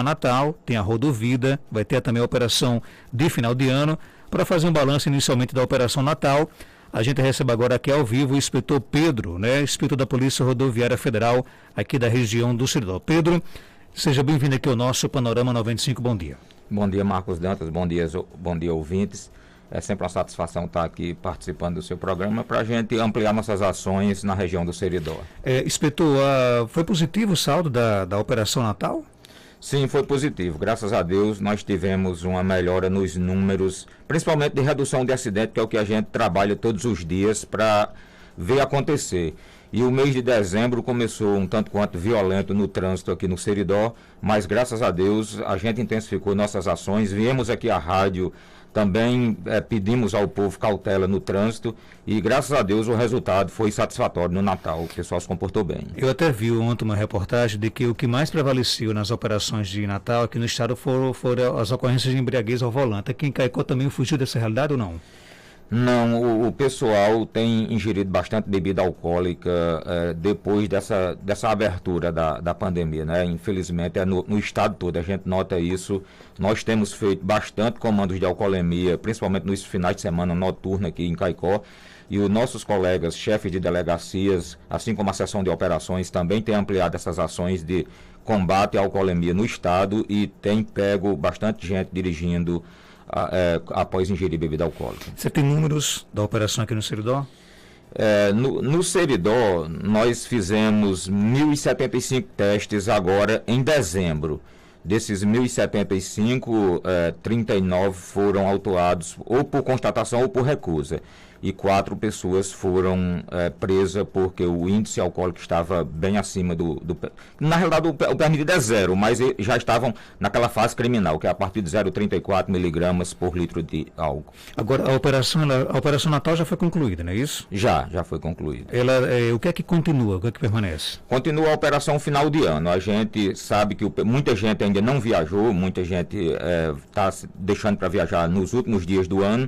Natal, tem a Rodovida, vai ter também a operação de final de ano. Para fazer um balanço inicialmente da Operação Natal, a gente recebe agora aqui ao vivo o inspetor Pedro, inspetor da Polícia Rodoviária Federal aqui da região do Seridó. Pedro, seja bem-vindo aqui ao nosso Panorama 95, bom dia. Bom dia, Marcos Dantas, bom dia, ouvintes. É sempre uma satisfação estar aqui participando do seu programa para a gente ampliar nossas ações na região do Seridó. Inspetor, foi positivo o saldo da Operação Natal? Sim, foi positivo. Graças a Deus nós tivemos uma melhora nos números, principalmente de redução de acidente, que é o que a gente trabalha todos os dias para ver acontecer. E o mês de dezembro começou um tanto quanto violento no trânsito aqui no Seridó, mas graças a Deus a gente intensificou nossas ações, viemos aqui à rádio, também pedimos ao povo cautela no trânsito e graças a Deus o resultado foi satisfatório no Natal, o pessoal se comportou bem. Eu até vi ontem uma reportagem de que o que mais prevaleceu nas operações de Natal aqui no estado foram as ocorrências de embriaguez ao volante. Aqui em Caicó também fugiu dessa realidade ou não? Não, o pessoal tem ingerido bastante bebida alcoólica depois dessa abertura da pandemia, né? Infelizmente no estado todo, a gente nota isso. Nós temos feito bastante comandos de alcoolemia, principalmente nos finais de semana noturna aqui em Caicó. E os nossos colegas, chefes de delegacias, assim como a seção de operações, também têm ampliado essas ações de combate à alcoolemia no estado e tem pego bastante gente dirigindo após ingerir bebida alcoólica. Você tem números da operação aqui no Seridó? No Seridó, nós fizemos 1.075 testes agora em dezembro. Desses 1.075, 39 foram autuados ou por constatação ou por recusa. E 4 pessoas foram presas porque o índice alcoólico estava bem acima Na realidade, o permitido é 0, mas já estavam naquela fase criminal, que é a partir de 0,34 miligramas por litro de álcool. Agora, a Operação Natal já foi concluída, não é isso? Já foi concluída. O que é que continua, o que é que permanece? Continua a operação final de ano. A gente sabe que muita gente ainda não viajou, muita gente está deixando para viajar nos últimos dias do ano.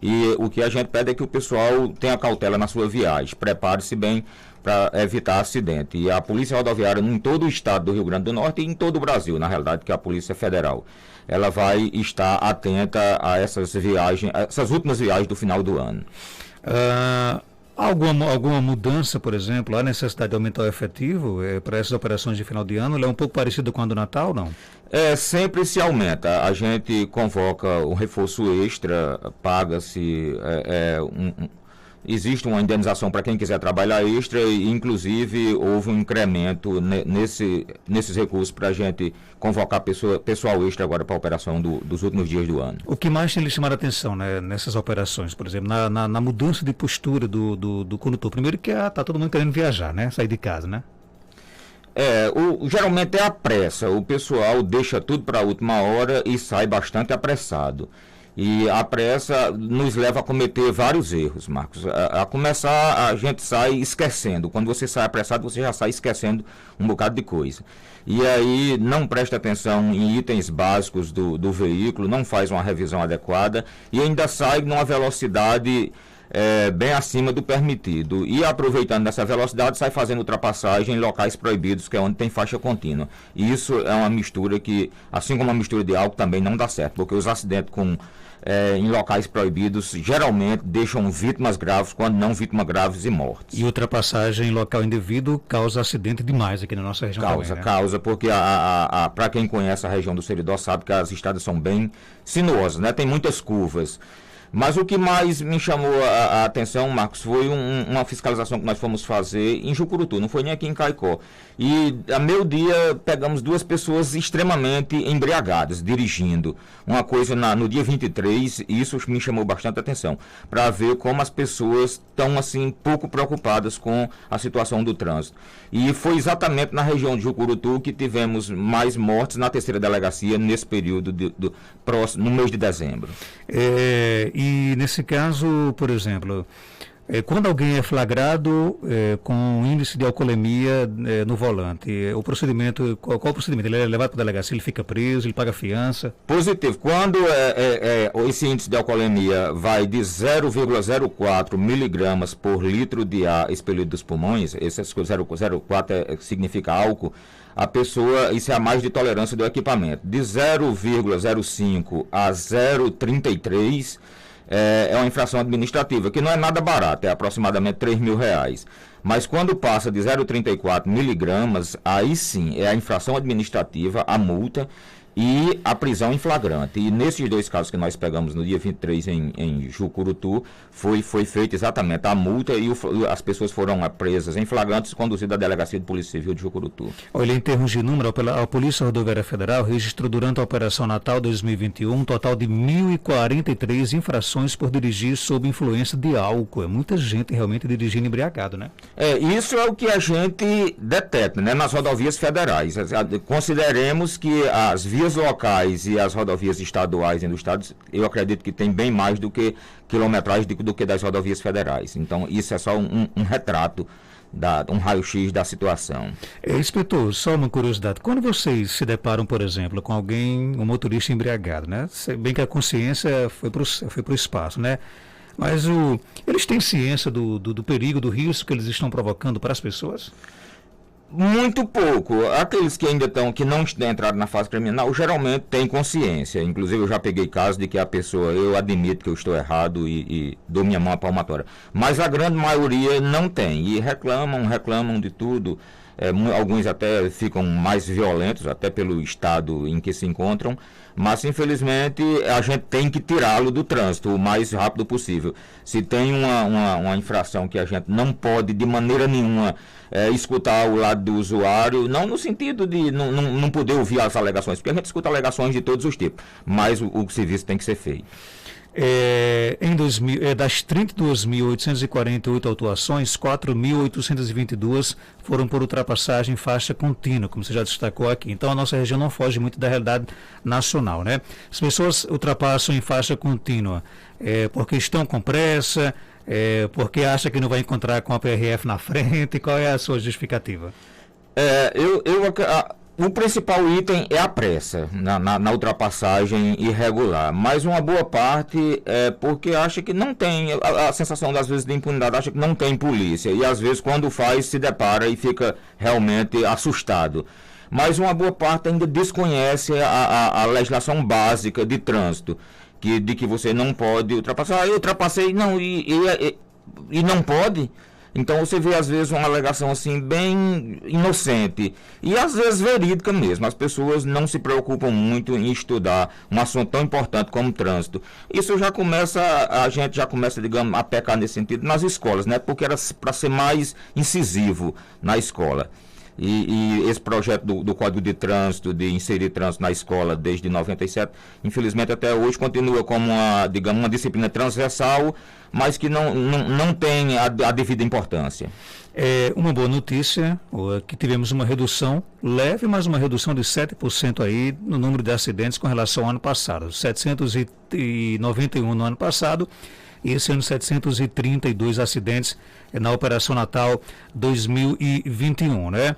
E o que a gente pede é que o pessoal tenha cautela na sua viagem, prepare-se bem para evitar acidente. E a Polícia Rodoviária em todo o estado do Rio Grande do Norte e em todo o Brasil, na realidade, que é a Polícia Federal, ela vai estar atenta a essas viagens, essas últimas viagens do final do ano. Alguma mudança, por exemplo, há necessidade de aumentar o efetivo para essas operações de final de ano? Ele é um pouco parecido com a do Natal, não? Sempre se aumenta. A gente convoca um reforço extra, paga-se, existe uma indenização para quem quiser trabalhar extra e, inclusive, houve um incremento nesses recursos para a gente convocar pessoal extra agora para a operação dos últimos dias do ano. O que mais tem lhe chamado a atenção, né, nessas operações, por exemplo, na mudança de postura do condutor? Primeiro que está todo mundo querendo viajar, né, sair de casa, né? Geralmente é a pressa. O pessoal deixa tudo para a última hora e sai bastante apressado. E a pressa nos leva a cometer vários erros, Marcos. A começar, a gente sai esquecendo. Quando você sai apressado, você já sai esquecendo um bocado de coisa. E aí não presta atenção em itens básicos do veículo, não faz uma revisão adequada e ainda sai numa velocidade bem acima do permitido. E aproveitando dessa velocidade, sai fazendo ultrapassagem em locais proibidos, que é onde tem faixa contínua. E isso é uma mistura que, assim como a mistura de álcool, também não dá certo, porque os acidentes em locais proibidos geralmente deixam vítimas graves, quando não vítimas graves e mortes. E ultrapassagem em local indevido causa acidente demais aqui na nossa região também, né? Causa, porque para quem conhece a região do Seridó sabe que as estradas são bem sinuosas, né? Tem muitas curvas. Mas o que mais me chamou a atenção, Marcos, foi uma fiscalização que nós fomos fazer em Jucurutu, não foi nem aqui em Caicó. E a meio dia pegamos 2 pessoas extremamente embriagadas, dirigindo. Uma coisa no dia 23, e isso me chamou bastante atenção, para ver como as pessoas estão assim pouco preocupadas com a situação do trânsito. E foi exatamente na região de Jucurutu que tivemos mais mortes na 3ª delegacia nesse período próximo, no mês de dezembro. E nesse caso, por exemplo, Quando alguém é flagrado com índice de alcoolemia no volante, o procedimento, qual o procedimento? Ele é levado para a delegacia, ele fica preso, ele paga fiança? Positivo. Quando esse índice de alcoolemia vai de 0,04 miligramas por litro de ar expelido dos pulmões, esse 0,04 significa álcool, a pessoa, isso é a mais de tolerância do equipamento. De 0,05 a 0,33 é uma infração administrativa, que não é nada barata, é aproximadamente R$3.000. Mas quando passa de 0,34 miligramas, aí sim é a infração administrativa, a multa e a prisão em flagrante. E nesses dois casos que nós pegamos no dia 23 em Jucurutu, foi feita exatamente a multa e as pessoas foram presas em flagrante e conduzidas à Delegacia de Polícia Civil de Jucurutu. Olha, em termos de número, a Polícia Rodoviária Federal registrou durante a Operação Natal 2021 um total de 1.043 infrações por dirigir sob influência de álcool. É muita gente realmente dirigindo embriagado, né? Isso é o que a gente detecta, né, nas rodovias federais. Consideremos que as vias locais e as rodovias estaduais e do estado, eu acredito que tem bem mais do que quilometragem do que das rodovias federais. Então, isso é só um retrato, um raio-x da situação. Inspetor, só uma curiosidade. Quando vocês se deparam, por exemplo, com um motorista embriagado, né? Bem que a consciência foi para o espaço, né? Mas eles têm ciência do perigo, do risco que eles estão provocando para as pessoas? Muito pouco. Aqueles que ainda que não entraram na fase criminal, geralmente têm consciência. Inclusive, eu já peguei casos de que a pessoa, eu admito que eu estou errado e dou minha mão à palmatória. Mas a grande maioria não tem. E reclamam de tudo. Alguns até ficam mais violentos, até pelo estado em que se encontram, mas infelizmente a gente tem que tirá-lo do trânsito o mais rápido possível. Se tem uma infração que a gente não pode de maneira nenhuma escutar o lado do usuário, não no sentido de não poder ouvir as alegações, porque a gente escuta alegações de todos os tipos, mas o serviço tem que ser feito. Das 32.848 autuações, 4.822 foram por ultrapassagem em faixa contínua, como você já destacou aqui. Então a nossa região não foge muito da realidade nacional, né? As pessoas ultrapassam em faixa contínua porque estão com pressa, porque acham que não vai encontrar com a PRF na frente. Qual é a sua justificativa? O principal item é a pressa na ultrapassagem irregular, mas uma boa parte é porque acha que não tem, a sensação das vezes de impunidade, acha que não tem polícia, e às vezes quando faz se depara e fica realmente assustado. Mas uma boa parte ainda desconhece a legislação básica de trânsito, de que você não pode ultrapassar. Eu ultrapassei, não, e não pode. Então você vê às vezes uma alegação assim bem inocente e às vezes verídica mesmo. As pessoas não se preocupam muito em estudar um assunto tão importante como o trânsito. Isso a gente já começa, digamos, a pecar nesse sentido nas escolas, né? Porque era para ser mais incisivo na escola. E esse projeto do Código de Trânsito, de inserir trânsito na escola desde 97, infelizmente até hoje continua como uma disciplina transversal, mas que não tem a devida importância. Uma boa notícia, que tivemos uma redução leve, mas uma redução de 7% aí no número de acidentes com relação ao ano passado. 791 no ano passado. E esse ano 732 acidentes na Operação Natal 2021, né?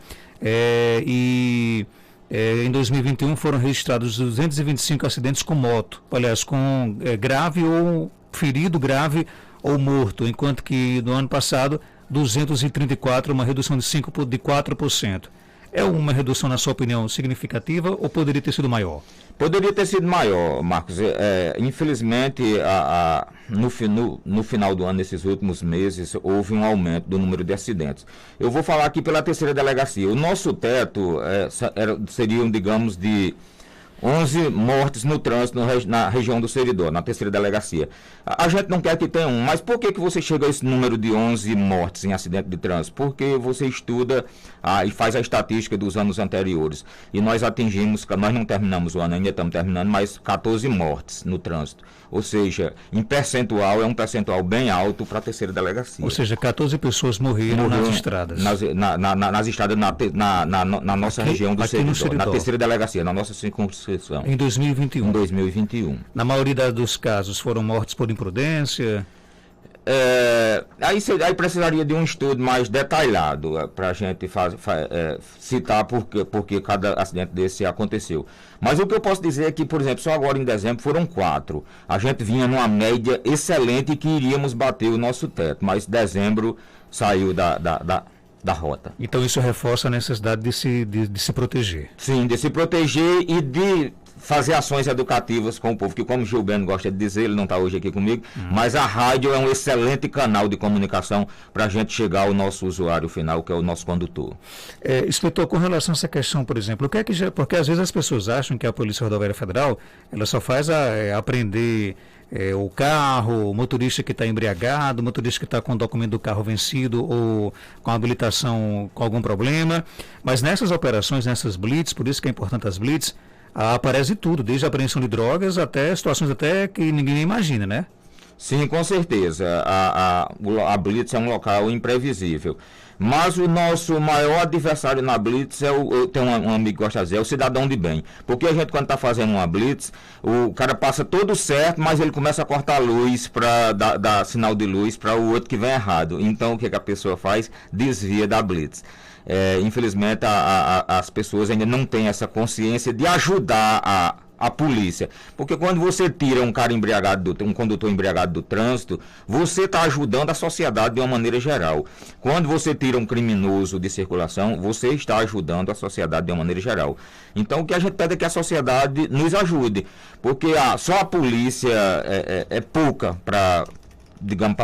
Em 2021 foram registrados 225 acidentes com moto, aliás, com grave ou ferido grave ou morto, enquanto que no ano passado 234, uma redução de 4%. É uma redução, na sua opinião, significativa ou poderia ter sido maior? Poderia ter sido maior, Marcos. Infelizmente, no final do ano, nesses últimos meses, houve um aumento do número de acidentes. Eu vou falar aqui pela terceira delegacia. O nosso teto seriam, digamos, de 11 mortes no trânsito na região do Seridó, na terceira delegacia. A gente não quer que tenha mas por que você chega a esse número de 11 mortes em acidente de trânsito? Porque você estuda e faz a estatística dos anos anteriores. E nós não terminamos o ano, ainda estamos terminando, mas 14 mortes no trânsito. Ou seja, em percentual, é um percentual bem alto para a terceira delegacia. Ou seja, 14 pessoas morreram nas estradas. Nas estradas, na nossa região do Seridó, na terceira delegacia, na nossa circunscrição. Em 2021. Em 2021. Na maioria dos casos foram mortes por imprudência? Aí precisaria de um estudo mais detalhado para a gente citar porque cada acidente desse aconteceu. Mas o que eu posso dizer é que, por exemplo, só agora em dezembro foram 4. A gente vinha numa média excelente e que iríamos bater o nosso teto, mas dezembro saiu da rota. Então isso reforça a necessidade de se proteger. Sim, de se proteger e de fazer ações educativas com o povo, que como o Gilberto gosta de dizer, ele não está hoje aqui comigo, mas a rádio é um excelente canal de comunicação para a gente chegar ao nosso usuário final, que é o nosso condutor. Inspetor, com relação a essa questão, por exemplo, porque às vezes as pessoas acham que a Polícia Rodoviária Federal, ela só faz apreender o carro, o motorista que está embriagado, o motorista que está com o documento do carro vencido ou com a habilitação com algum problema, mas nessas operações, nessas blitz, por isso que é importante as blitz, aparece tudo, desde a apreensão de drogas até situações até que ninguém imagina, né? Sim, com certeza. A Blitz é um local imprevisível. Mas o nosso maior adversário na Blitz tem um amigo que gosta de dizer, é o cidadão de bem. Porque a gente, quando está fazendo uma Blitz, o cara passa todo certo, mas ele começa a cortar a luz para dar sinal de luz para o outro que vem errado. Então, o que a pessoa faz? Desvia da Blitz. Infelizmente, as pessoas ainda não têm essa consciência de ajudar a polícia, porque quando você tira um cara embriagado, um condutor embriagado do trânsito, você está ajudando a sociedade de uma maneira geral. Quando você tira um criminoso de circulação, você está ajudando a sociedade de uma maneira geral. Então o que a gente pede é que a sociedade nos ajude, porque só a polícia é pouca para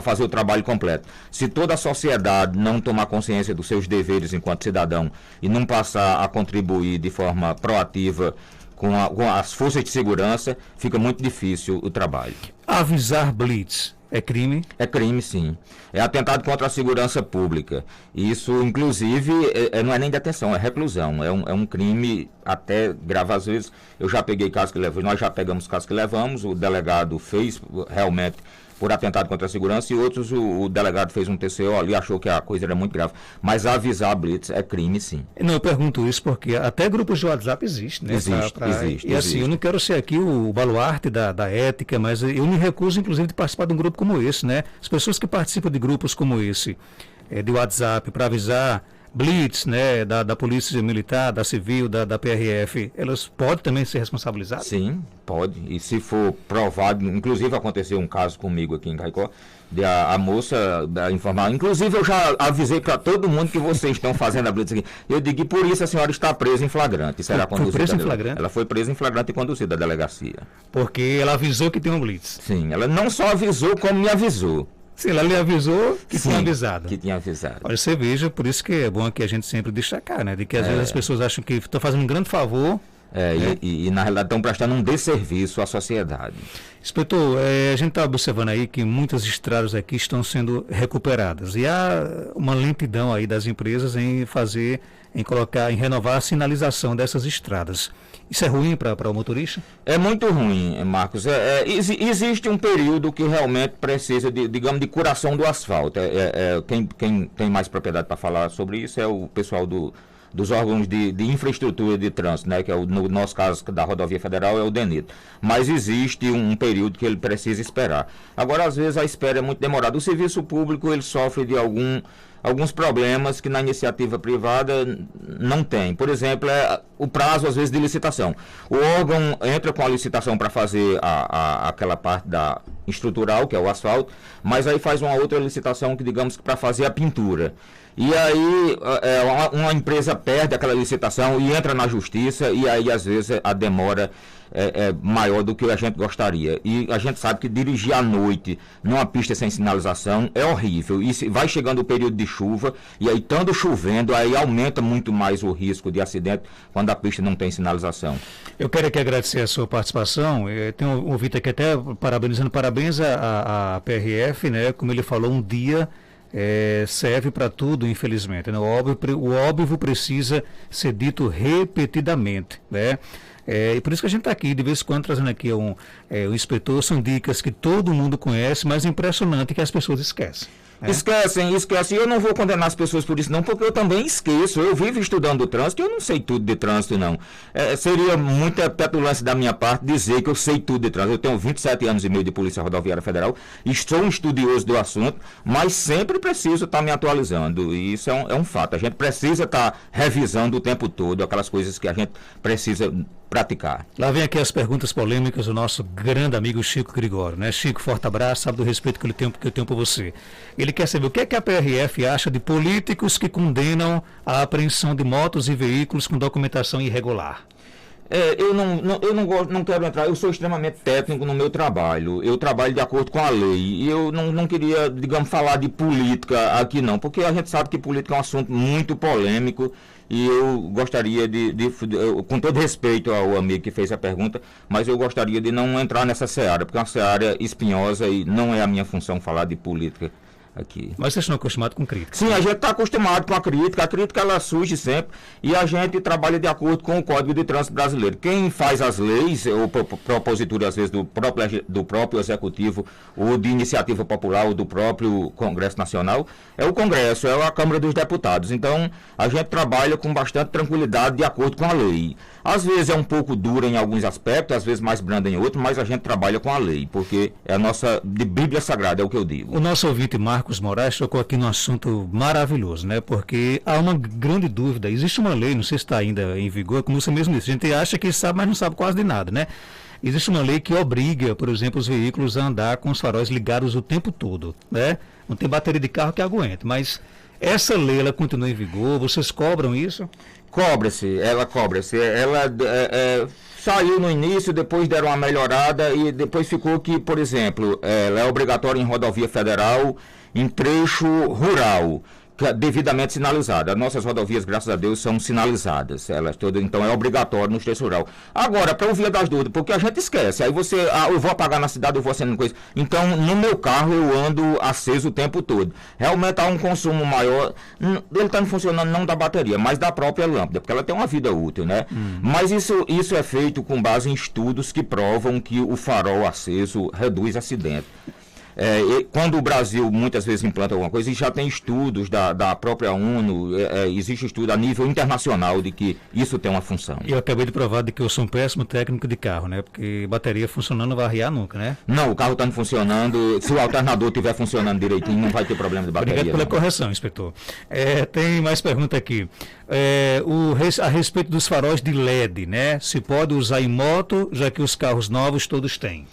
fazer o trabalho completo. Se toda a sociedade não tomar consciência dos seus deveres enquanto cidadão e não passar a contribuir de forma proativa com as forças de segurança, fica muito difícil o trabalho. Avisar blitz é crime? É crime, sim. É atentado contra a segurança pública. Isso, inclusive, não é nem detenção, é reclusão. É um crime até grave. Às vezes, eu já peguei casos que levamos, nós já pegamos casos que levamos, o delegado fez realmente por atentado contra a segurança, e outros o delegado fez um TCO ali, achou que a coisa era muito grave. Mas avisar a blitz é crime, sim. Não, eu pergunto isso porque até grupos de WhatsApp existem, né? Existe. E assim, eu não quero ser aqui o baluarte da ética, mas eu me recuso, inclusive, de participar de um grupo como esse, né? As pessoas que participam de grupos como esse, de WhatsApp, para avisar blitz, né, da Polícia Militar, da Civil, da PRF, elas podem também ser responsabilizadas? Sim, pode. E se for provado, inclusive aconteceu um caso comigo aqui em Caicó, a moça informar, inclusive eu já avisei para todo mundo que vocês estão fazendo a blitz aqui. Eu digo que por isso a senhora está presa em flagrante. Será foi presa em flagrante? Ela foi presa em flagrante e conduzida à delegacia. Porque ela avisou que tem um blitz? Sim, ela não só avisou, como me avisou. Sim, ela lhe avisou que Sim, tinha avisado. Que tinha avisado. Olha, você veja, por isso que é bom aqui a gente sempre destacar, né? De que às vezes as pessoas acham que estão fazendo um grande favor. E na realidade estão prestando um desserviço à sociedade. Inspetor, a gente está observando aí que muitas estradas aqui estão sendo recuperadas. E há uma lentidão aí das empresas em renovar a sinalização dessas estradas. Isso é ruim para o motorista? É muito ruim, Marcos. Existe um período que realmente precisa de curação do asfalto. Quem tem mais propriedade para falar sobre isso é o pessoal dos órgãos de infraestrutura de trânsito, né, que no nosso caso da Rodovia Federal é o DENIT. Mas existe um período que ele precisa esperar. Agora, às vezes, a espera é muito demorada. O serviço público ele sofre de alguns problemas que na iniciativa privada não tem. Por exemplo, o prazo, às vezes, de licitação. O órgão entra com a licitação para fazer aquela parte estrutural, que é o asfalto, mas aí faz uma outra licitação que, digamos, para fazer a pintura. E aí uma empresa perde aquela licitação e entra na justiça, e aí, às vezes, a demora é maior do que a gente gostaria. E a gente sabe que dirigir à noite numa pista sem sinalização é horrível. E vai chegando o período de chuva, e aí, estando chovendo, aí aumenta muito mais o risco de acidente quando a pista não tem sinalização. Eu quero aqui agradecer a sua participação. Tem um ouvinte aqui até parabenizando, parabéns à PRF, né? Como ele falou, um dia serve para tudo, infelizmente, né? O óbvio precisa ser dito repetidamente, né? E por isso que a gente está aqui, de vez em quando, trazendo aqui um inspetor. São dicas que todo mundo conhece, mas é impressionante que as pessoas esquecem. Esquecem. Eu não vou condenar as pessoas por isso não, porque eu também esqueço. Eu vivo estudando o trânsito e eu não sei tudo de trânsito, não. Seria muita petulância da minha parte dizer que eu sei tudo de trânsito. Eu tenho 27 anos e meio de Polícia Rodoviária Federal e sou um estudioso do assunto, mas sempre preciso estar me atualizando. E isso é um fato. A gente precisa estar revisando o tempo todo aquelas coisas que a gente precisa praticar. Lá vem aqui as perguntas polêmicas do nosso grande amigo Chico Gregório, né? Chico, forte abraço, sabe do respeito que eu tenho por você. Ele quer saber o que é que a PRF acha de políticos que condenam a apreensão de motos e veículos com documentação irregular. Eu não quero entrar, eu sou extremamente técnico no meu trabalho, eu trabalho de acordo com a lei, e eu não queria, digamos, falar de política aqui não, porque a gente sabe que política é um assunto muito polêmico, e eu gostaria com todo respeito ao amigo que fez a pergunta, mas eu gostaria de não entrar nessa seara, porque é uma seara espinhosa e não é a minha função falar de política aqui. Mas vocês estão acostumados com crítica? Sim, a gente está acostumado com a crítica ela surge sempre e a gente trabalha de acordo com o Código de Trânsito Brasileiro. Quem faz as leis, ou propositura às vezes do próprio Executivo, ou de iniciativa popular, ou do próprio Congresso Nacional, é o Congresso, é a Câmara dos Deputados. Então, a gente trabalha com bastante tranquilidade de acordo com a lei. Às vezes é um pouco dura em alguns aspectos, às vezes mais branda em outros, mas a gente trabalha com a lei, porque é a nossa de Bíblia Sagrada, é o que eu digo. O nosso ouvinte Marcos Moraes tocou aqui num assunto maravilhoso, né? Porque há uma grande dúvida. Existe uma lei, não sei se está ainda em vigor, como você mesmo disse, a gente acha que sabe, mas não sabe quase de nada, né? Existe uma lei que obriga, por exemplo, os veículos a andar com os faróis ligados o tempo todo, né? Não tem bateria de carro que aguente, mas essa lei, ela continua em vigor, vocês cobram isso? Cobra-se. Ela saiu no início, depois deram uma melhorada e depois ficou que, por exemplo, ela é obrigatória em rodovia federal, em trecho rural, que é devidamente sinalizada. As nossas rodovias, graças a Deus, são sinalizadas. Elas todas, então é obrigatório no trecho rural. Agora, para o via das dúvidas, porque a gente esquece. Aí você, eu vou apagar na cidade, eu vou acendendo coisa. Então, no meu carro, eu ando aceso o tempo todo. Realmente há um consumo maior. Ele está funcionando não da bateria, mas da própria lâmpada, porque ela tem uma vida útil, né? Mas isso é feito com base em estudos que provam que o farol aceso reduz acidente. Quando o Brasil muitas vezes implanta alguma coisa, e já tem estudos da própria ONU, existe estudo a nível internacional de que isso tem uma função. Eu acabei de provar de que eu sou um péssimo técnico de carro, né? Porque bateria funcionando não vai arriar nunca, né? Não, o carro está funcionando, se o alternador estiver funcionando direitinho, não vai ter problema de bateria. Obrigado pela correção, inspetor. Tem mais pergunta aqui. A respeito dos faróis de LED, né? Se pode usar em moto, já que os carros novos todos têm.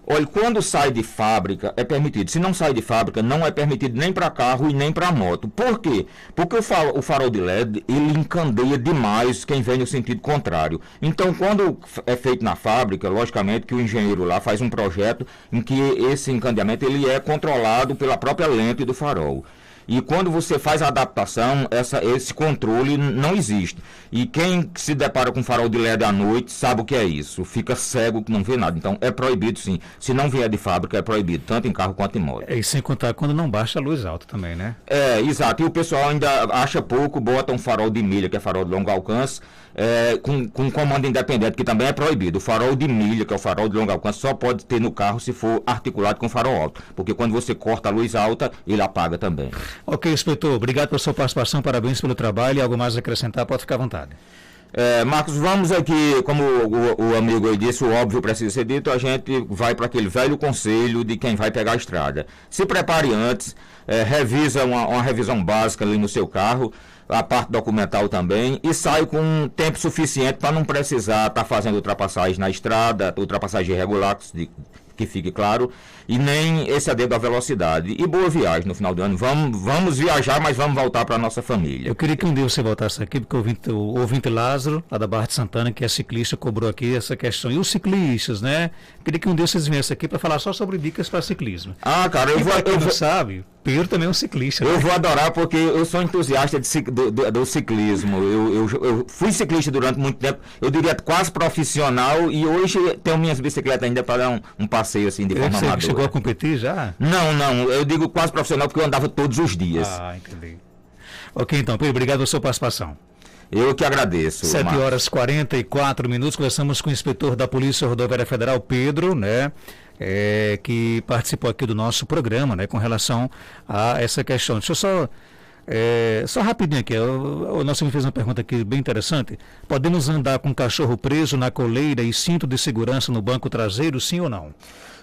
Olha, quando sai de fábrica é permitido. Se não sai de fábrica, não é permitido nem para carro e nem para moto. Por quê? Porque o farol de LED, ele encandeia demais quem vem no sentido contrário. Então, quando é feito na fábrica, logicamente que o engenheiro lá faz um projeto em que esse encandeamento ele é controlado pela própria lente do farol. E quando você faz a adaptação, esse controle não existe. E quem se depara com farol de LED à noite sabe o que é isso. Fica cego que não vê nada. Então é proibido sim. Se não vier de fábrica é proibido, tanto em carro quanto em moto. E sem contar quando não baixa a luz alta também, né? Exato. E o pessoal ainda acha pouco, bota um farol de milha, que é farol de longo alcance, com comando independente, que também é proibido. O farol de milha, que é o farol de longo alcance, só pode ter no carro se for articulado com farol alto. Porque quando você corta a luz alta, ele apaga também. Ok, inspetor, obrigado pela sua participação, parabéns pelo trabalho. Algo mais a acrescentar, pode ficar à vontade. Marcos, vamos aqui, como o amigo aí disse, o óbvio precisa ser dito, a gente vai para aquele velho conselho de quem vai pegar a estrada. Se prepare antes, revisa uma revisão básica ali no seu carro, a parte documental também, e sai com tempo suficiente para não precisar estar fazendo ultrapassagem na estrada, ultrapassagem irregular, que fique claro, e nem exceder da velocidade. E boa viagem no final do ano. Vamos viajar, mas vamos voltar para a nossa família. Eu queria que um dia você voltasse aqui, porque o ouvinte Lázaro, lá da Barra de Santana, que é ciclista, cobrou aqui essa questão. E os ciclistas, né? Eu queria que um dia vocês viessem aqui para falar só sobre dicas para ciclismo. Cara, eu não sabe, Pedro também é um ciclista. Eu né? vou adorar, porque eu sou entusiasta do ciclismo. Eu fui ciclista durante muito tempo, eu diria quase profissional, e hoje tenho minhas bicicletas ainda para dar um passeio assim de forma amadora. Você chegou a competir já? Não, eu digo quase profissional porque eu andava todos os dias. Entendi. Ok, então, Pedro, obrigado pela sua participação. Eu que agradeço. 7 horas e 44 minutos, conversamos com o inspetor da Polícia Rodoviária Federal, Pedro, né? Que participou aqui do nosso programa, né? Com relação a essa questão. Deixa eu só rapidinho aqui, o nosso amigo fez uma pergunta aqui bem interessante. Podemos andar com cachorro preso na coleira e cinto de segurança no banco traseiro, sim ou não?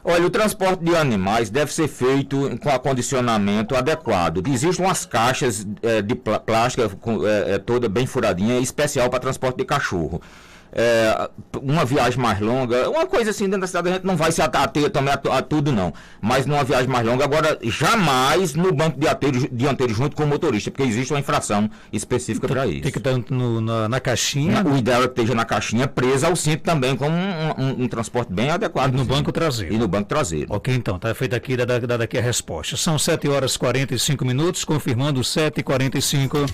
Olha, o transporte de animais deve ser feito com acondicionamento adequado. Existem umas caixas de plástica toda bem furadinha, especial para transporte de cachorro. Uma viagem mais longa, uma coisa assim dentro da cidade, a gente não vai se ater também a tudo não, mas numa viagem mais longa, agora jamais no banco dianteiro junto com o motorista, porque existe uma infração específica para isso. Tem que estar na caixinha. O ideal é que esteja na caixinha presa ao cinto também, como um transporte bem adequado. E no banco traseiro. E no banco traseiro. Ok, então, está feita aqui, dada aqui a resposta. São 7 horas e 45 minutos, confirmando 7h45.